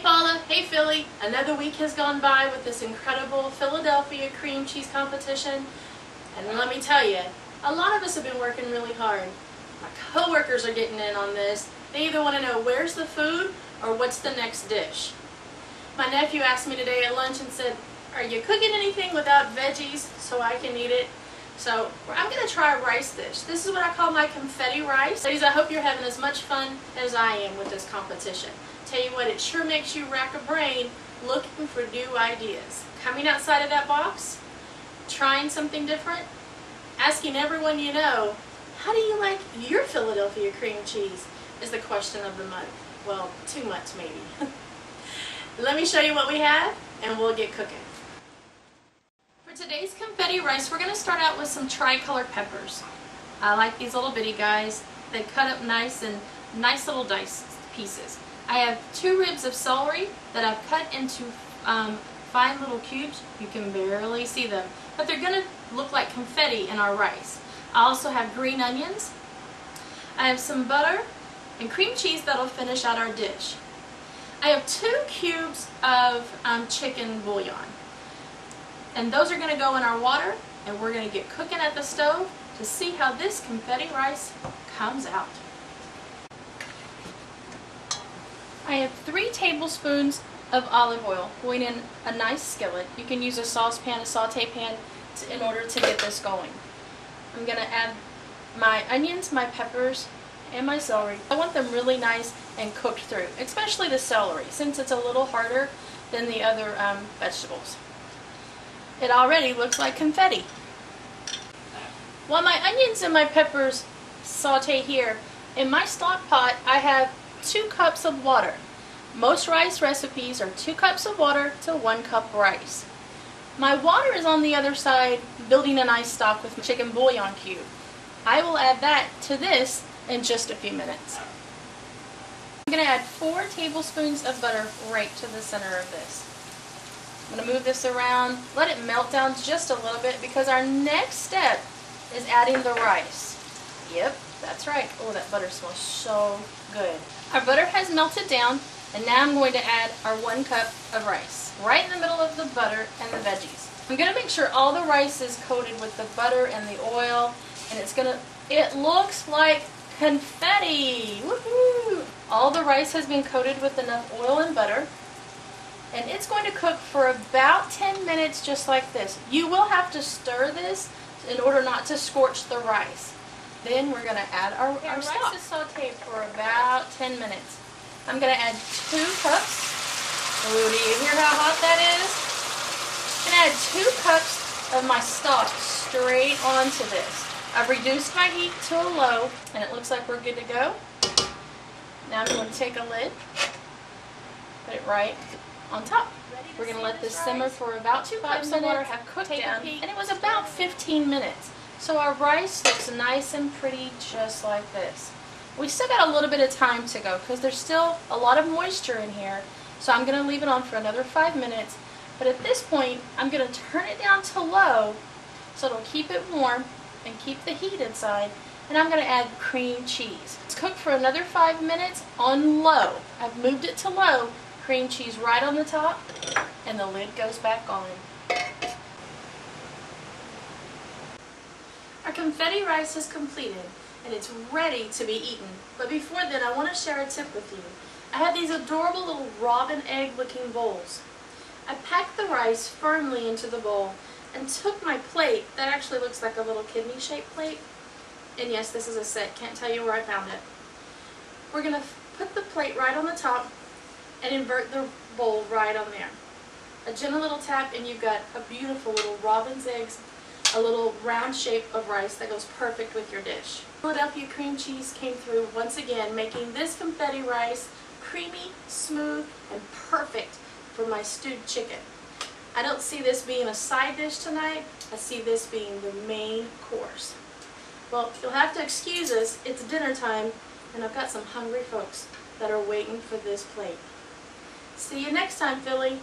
Paula, hey Philly. Another week has gone by with this incredible Philadelphia cream cheese competition. And let me tell you, a lot of us have been working really hard. My coworkers are getting in on this. They either want to know where's the food or what's the next dish. My nephew asked me today at lunch and said, are you cooking anything without veggies so I can eat it? So I'm going to try a rice dish. This is what I call my confetti rice. Ladies, I hope you're having as much fun as I am with this competition. Tell you what, it sure makes you rack a brain looking for new ideas. Coming outside of that box, trying something different, asking everyone you know, how do you like your Philadelphia cream cheese, is the question of the month. Well, too much maybe. Let me show you what we have and we'll get cooking. For today's confetti rice, we're going to start out with some tricolor peppers. I like these little bitty guys. They cut up nice in nice little dice pieces. I have 2 ribs of celery that I've cut into fine little cubes. You can barely see them, but they're going to look like confetti in our rice. I also have green onions. I have some butter and cream cheese that'll finish out our dish. I have 2 cubes of chicken bouillon. And those are going to go in our water, and we're going to get cooking at the stove to see how this confetti rice comes out. I have 3 tablespoons of olive oil going in a nice skillet. You can use a saucepan, a saute pan in order to get this going. I'm going to add my onions, my peppers, and my celery. I want them really nice and cooked through, especially the celery, since it's a little harder than the other vegetables. It already looks like confetti. While my onions and my peppers saute here, in my stock pot I have 2 cups of water. Most rice recipes are 2 cups of water to 1 cup rice. My water is on the other side building a nice stock with chicken bouillon cube. I will add that to this in just a few minutes. I'm going to add 4 tablespoons of butter right to the center of this. I'm going to move this around, let it melt down just a little bit because our next step is adding the rice. Yep, that's right. Oh, that butter smells so good. Our butter has melted down, and now I'm going to add our 1 cup of rice right in the middle of the butter and the veggies. I'm going to make sure all the rice is coated with the butter and the oil, and it looks like confetti. Woohoo! All the rice has been coated with enough oil and butter. And it's going to cook for about 10 minutes just like this. You will have to stir this in order not to scorch the rice. Then we're going to add our stock. Rice is sauteed for about 10 minutes. I'm going to add 2 cups. Ooh, do you hear how hot that is? I'm going to add 2 cups of my stock straight onto this. I've reduced my heat to a low, and it looks like we're good to go. Now I'm going to take a lid, put it right on top. We're going to let this simmer for about 5 minutes. The water have cooked down, and it was about 15 minutes. So our rice looks nice and pretty just like this. We still got a little bit of time to go because there's still a lot of moisture in here. So I'm going to leave it on for another 5 minutes. But at this point, I'm going to turn it down to low so it'll keep it warm and keep the heat inside. And I'm going to add cream cheese. It's cooked for another 5 minutes on low. I've moved it to low. Cream cheese right on the top, and the lid goes back on. Our confetti rice is completed, and it's ready to be eaten. But before then, I want to share a tip with you. I have these adorable little robin egg looking bowls. I packed the rice firmly into the bowl and took my plate, that actually looks like a little kidney shaped plate, and yes, this is a set, can't tell you where I found it. We're going to put the plate right on the top and invert the bowl right on there. A gentle little tap and you've got a beautiful little robin's eggs, a little round shape of rice that goes perfect with your dish. Philadelphia cream cheese came through once again, making this confetti rice creamy, smooth, and perfect for my stewed chicken. I don't see this being a side dish tonight, I see this being the main course. Well, you'll have to excuse us, it's dinner time, and I've got some hungry folks that are waiting for this plate. See you next time, Philly.